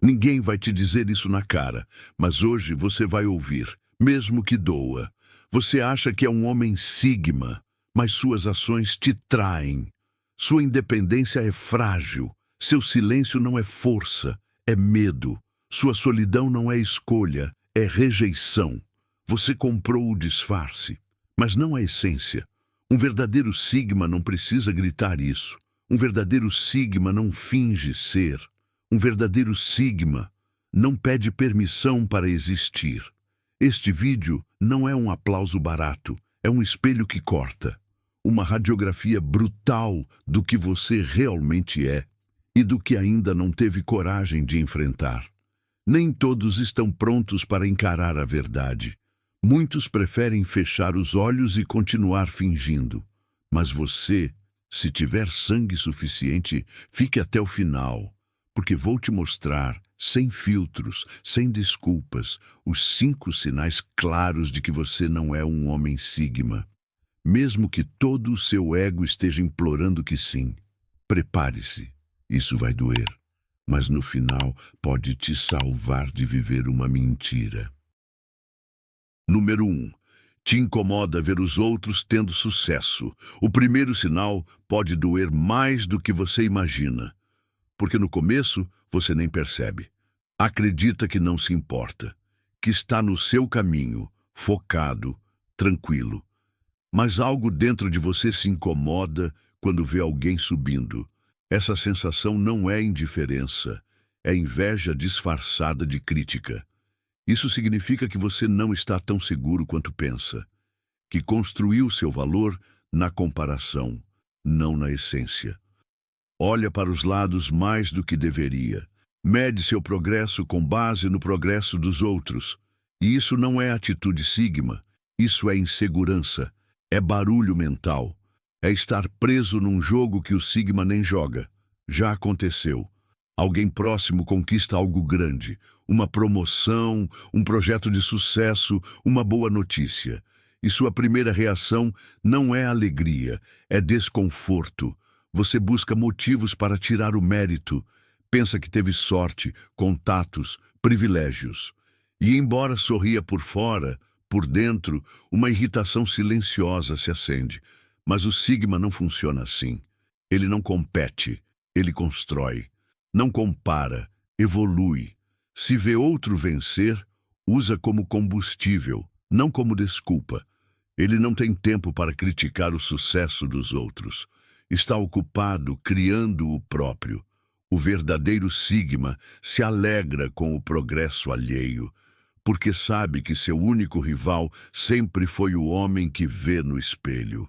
Ninguém vai te dizer isso na cara, mas hoje você vai ouvir, mesmo que doa. Você acha que é um homem sigma, mas suas ações te traem. Sua independência é frágil, seu silêncio não é força, é medo. Sua solidão não é escolha, é rejeição. Você comprou o disfarce, mas não a essência. Um verdadeiro sigma não precisa gritar isso. Um verdadeiro sigma não finge ser. Um verdadeiro sigma não pede permissão para existir. Este vídeo não é um aplauso barato, é um espelho que corta. Uma radiografia brutal do que você realmente é e do que ainda não teve coragem de enfrentar. Nem todos estão prontos para encarar a verdade. Muitos preferem fechar os olhos e continuar fingindo. Mas você, se tiver sangue suficiente, fique até o final, porque vou te mostrar, sem filtros, sem desculpas, os 5 sinais claros de que você não é um homem sigma. Mesmo que todo o seu ego esteja implorando que sim. Prepare-se, isso vai doer, mas no final pode te salvar de viver uma mentira. Número 1. Te incomoda ver os outros tendo sucesso. O primeiro sinal pode doer mais do que você imagina, porque no começo você nem percebe. Acredita que não se importa, que está no seu caminho, focado, tranquilo. Mas algo dentro de você se incomoda quando vê alguém subindo. Essa sensação não é indiferença, é inveja disfarçada de crítica. Isso significa que você não está tão seguro quanto pensa, que construiu seu valor na comparação, não na essência. Olha para os lados mais do que deveria. Mede seu progresso com base no progresso dos outros. E isso não é atitude sigma, isso é insegurança, é barulho mental, é estar preso num jogo que o sigma nem joga. Já aconteceu. Alguém próximo conquista algo grande, uma promoção, um projeto de sucesso, uma boa notícia. E sua primeira reação não é alegria, é desconforto. Você busca motivos para tirar o mérito, pensa que teve sorte, contatos, privilégios. E embora sorria por fora, por dentro, uma irritação silenciosa se acende. Mas o sigma não funciona assim. Ele não compete, ele constrói. Não compara, evolui. Se vê outro vencer, usa como combustível, não como desculpa. Ele não tem tempo para criticar o sucesso dos outros. Está ocupado criando o próprio. O verdadeiro sigma se alegra com o progresso alheio, porque sabe que seu único rival sempre foi o homem que vê no espelho.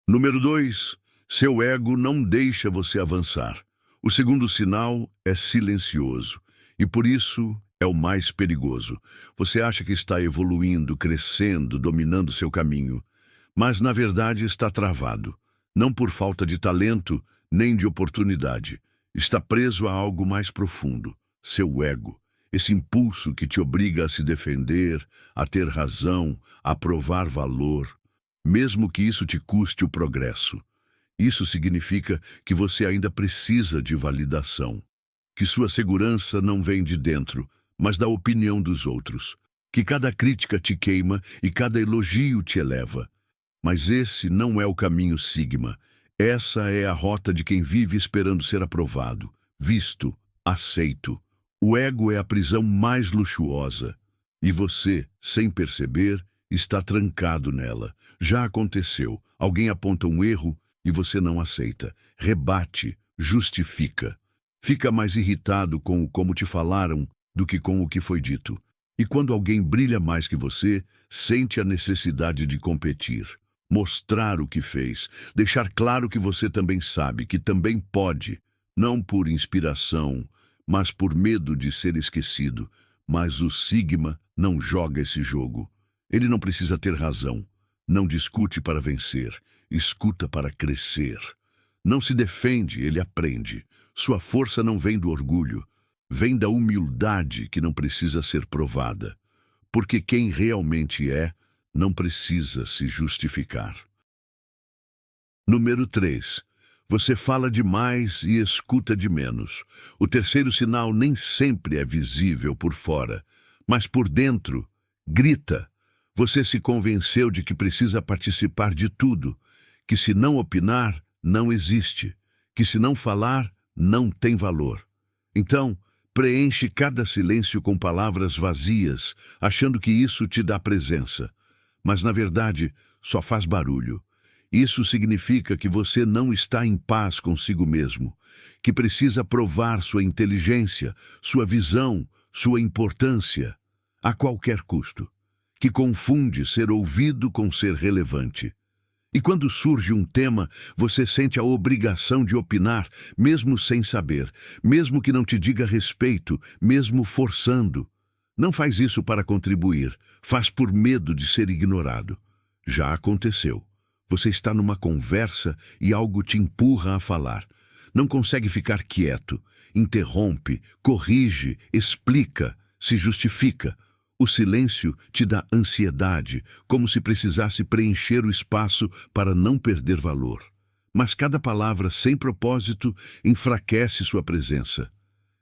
Número 2. Seu ego não deixa você avançar. O segundo sinal é silencioso, e por isso é o mais perigoso. Você acha que está evoluindo, crescendo, dominando seu caminho, mas na verdade está travado, não por falta de talento, nem de oportunidade. Está preso a algo mais profundo, seu ego, esse impulso que te obriga a se defender, a ter razão, a provar valor, mesmo que isso te custe o progresso. Isso significa que você ainda precisa de validação, que sua segurança não vem de dentro, mas da opinião dos outros, que cada crítica te queima e cada elogio te eleva. Mas esse não é o caminho sigma. Essa é a rota de quem vive esperando ser aprovado, visto, aceito. O ego é a prisão mais luxuosa, e você, sem perceber, está trancado nela. Já aconteceu, alguém aponta um erro e você não aceita, rebate, justifica. Fica mais irritado com o como te falaram do que com o que foi dito. E quando alguém brilha mais que você, sente a necessidade de competir, mostrar o que fez, deixar claro que você também sabe, que também pode, não por inspiração, mas por medo de ser esquecido. Mas o sigma não joga esse jogo. Ele não precisa ter razão. Não discute para vencer, escuta para crescer. Não se defende, ele aprende. Sua força não vem do orgulho, vem da humildade que não precisa ser provada. Porque quem realmente é, não precisa se justificar. Número 3. Você fala demais e escuta de menos. O terceiro sinal nem sempre é visível por fora, mas por dentro, grita. Você se convenceu de que precisa participar de tudo, que se não opinar, não existe, que se não falar, não tem valor. Então, preenche cada silêncio com palavras vazias, achando que isso te dá presença. Mas, na verdade, só faz barulho. Isso significa que você não está em paz consigo mesmo, que precisa provar sua inteligência, sua visão, sua importância, a qualquer custo, que confunde ser ouvido com ser relevante. E quando surge um tema, você sente a obrigação de opinar, mesmo sem saber, mesmo que não te diga respeito, mesmo forçando. Não faz isso para contribuir, faz por medo de ser ignorado. Já aconteceu. Você está numa conversa e algo te empurra a falar. Não consegue ficar quieto. Interrompe, corrige, explica, se justifica. O silêncio te dá ansiedade, como se precisasse preencher o espaço para não perder valor. Mas cada palavra sem propósito enfraquece sua presença.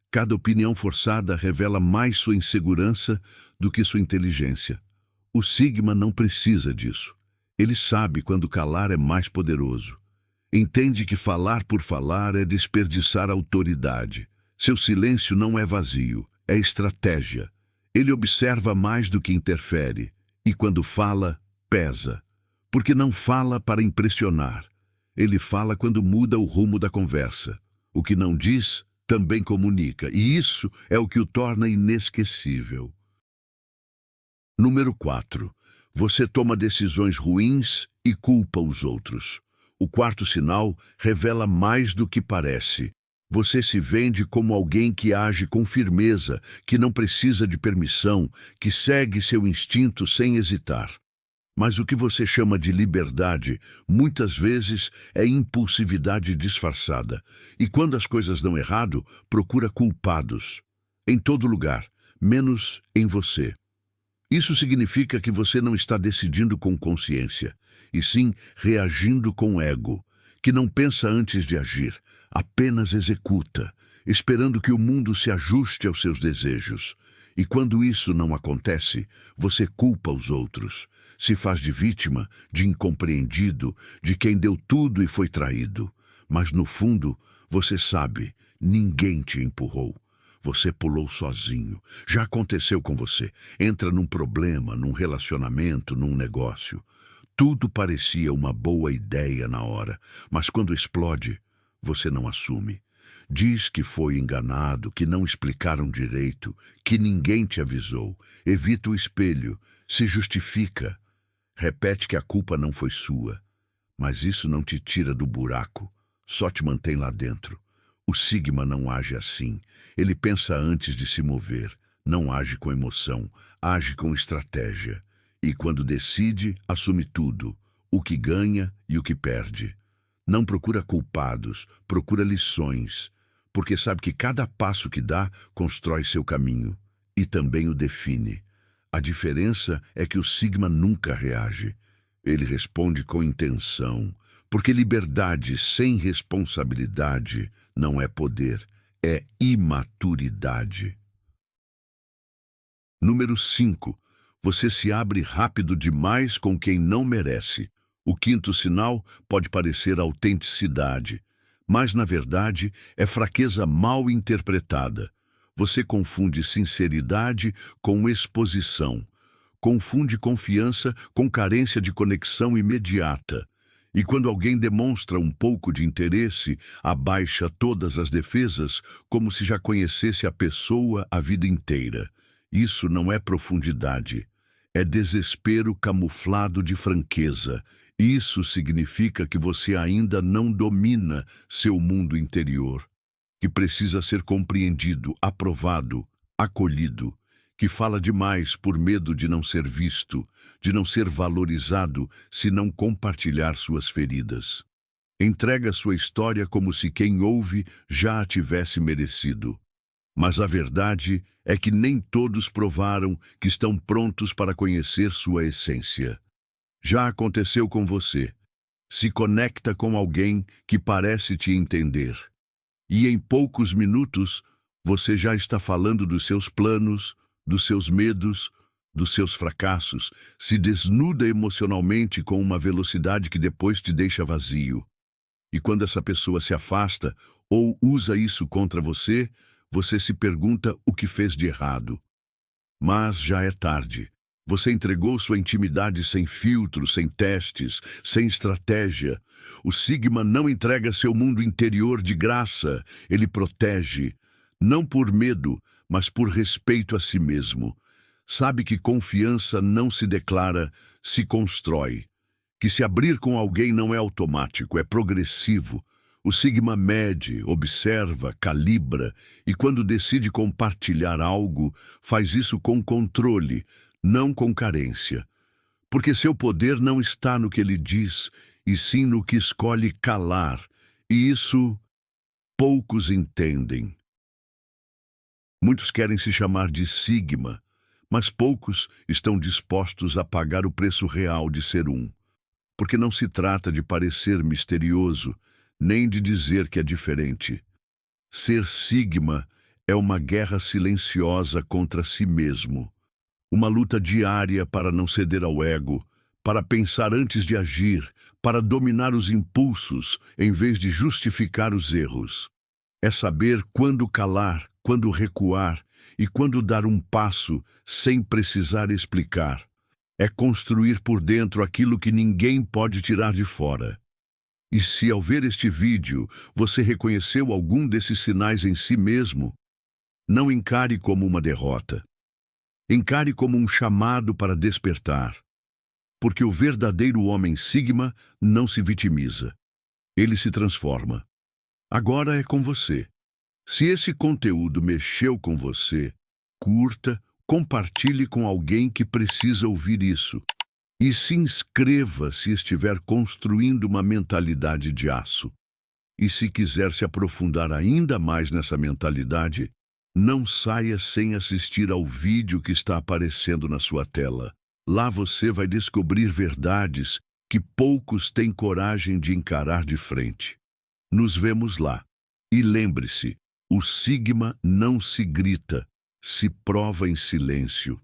Cada opinião forçada revela mais sua insegurança do que sua inteligência. O Sigma não precisa disso. Ele sabe quando calar é mais poderoso. Entende que falar por falar é desperdiçar autoridade. Seu silêncio não é vazio, é estratégia. Ele observa mais do que interfere. E quando fala, pesa. Porque não fala para impressionar. Ele fala quando muda o rumo da conversa. O que não diz, também comunica. E isso é o que o torna inesquecível. Número 4. Você toma decisões ruins e culpa os outros. O quarto sinal revela mais do que parece. Você se vende como alguém que age com firmeza, que não precisa de permissão, que segue seu instinto sem hesitar. Mas o que você chama de liberdade, muitas vezes, é impulsividade disfarçada. E quando as coisas dão errado, procura culpados. Em todo lugar, menos em você. Isso significa que você não está decidindo com consciência, e sim reagindo com ego, que não pensa antes de agir, apenas executa, esperando que o mundo se ajuste aos seus desejos. E quando isso não acontece, você culpa os outros, se faz de vítima, de incompreendido, de quem deu tudo e foi traído. Mas no fundo, você sabe, ninguém te empurrou. Você pulou sozinho. Já aconteceu com você. Entra num problema, num relacionamento, num negócio. Tudo parecia uma boa ideia na hora, mas quando explode, você não assume. Diz que foi enganado, que não explicaram direito, que ninguém te avisou. Evita o espelho, se justifica. Repete que a culpa não foi sua. Mas isso não te tira do buraco, só te mantém lá dentro. O Sigma não age assim. Ele pensa antes de se mover, não age com emoção, age com estratégia. E quando decide, assume tudo, o que ganha e o que perde. Não procura culpados, procura lições, porque sabe que cada passo que dá constrói seu caminho e também o define. A diferença é que o Sigma nunca reage. Ele responde com intenção, porque liberdade sem responsabilidade não é poder, é imaturidade. Número 5. Você se abre rápido demais com quem não merece. O quinto sinal pode parecer autenticidade, mas na verdade é fraqueza mal interpretada. Você confunde sinceridade com exposição. Confunde confiança com carência de conexão imediata. E quando alguém demonstra um pouco de interesse, abaixa todas as defesas como se já conhecesse a pessoa a vida inteira. Isso não é profundidade. É desespero camuflado de franqueza. Isso significa que você ainda não domina seu mundo interior, que precisa ser compreendido, aprovado, acolhido, que fala demais por medo de não ser visto, de não ser valorizado se não compartilhar suas feridas. Entrega sua história como se quem ouve já a tivesse merecido. Mas a verdade é que nem todos provaram que estão prontos para conhecer sua essência. Já aconteceu com você. Se conecta com alguém que parece te entender. E em poucos minutos, você já está falando dos seus planos, dos seus medos, dos seus fracassos, se desnuda emocionalmente com uma velocidade que depois te deixa vazio. E quando essa pessoa se afasta ou usa isso contra você, você se pergunta o que fez de errado. Mas já é tarde. Você entregou sua intimidade sem filtro, sem testes, sem estratégia. O Sigma não entrega seu mundo interior de graça, ele protege, não por medo, mas por respeito a si mesmo. Sabe que confiança não se declara, se constrói. Que se abrir com alguém não é automático, é progressivo. O Sigma mede, observa, calibra e quando decide compartilhar algo, faz isso com controle, não com carência. Porque seu poder não está no que ele diz, e sim no que escolhe calar. E isso poucos entendem. Muitos querem se chamar de Sigma, mas poucos estão dispostos a pagar o preço real de ser um. Porque não se trata de parecer misterioso, nem de dizer que é diferente. Ser Sigma é uma guerra silenciosa contra si mesmo. Uma luta diária para não ceder ao ego, para pensar antes de agir, para dominar os impulsos em vez de justificar os erros. É saber quando calar, quando recuar e quando dar um passo sem precisar explicar. É construir por dentro aquilo que ninguém pode tirar de fora. E se ao ver este vídeo você reconheceu algum desses sinais em si mesmo, não encare como uma derrota. Encare como um chamado para despertar. Porque o verdadeiro homem Sigma não se vitimiza. Ele se transforma. Agora é com você. Se esse conteúdo mexeu com você, curta, compartilhe com alguém que precisa ouvir isso. E se inscreva se estiver construindo uma mentalidade de aço. E se quiser se aprofundar ainda mais nessa mentalidade, não saia sem assistir ao vídeo que está aparecendo na sua tela. Lá você vai descobrir verdades que poucos têm coragem de encarar de frente. Nos vemos lá. E lembre-se, o Sigma não se grita, se prova em silêncio.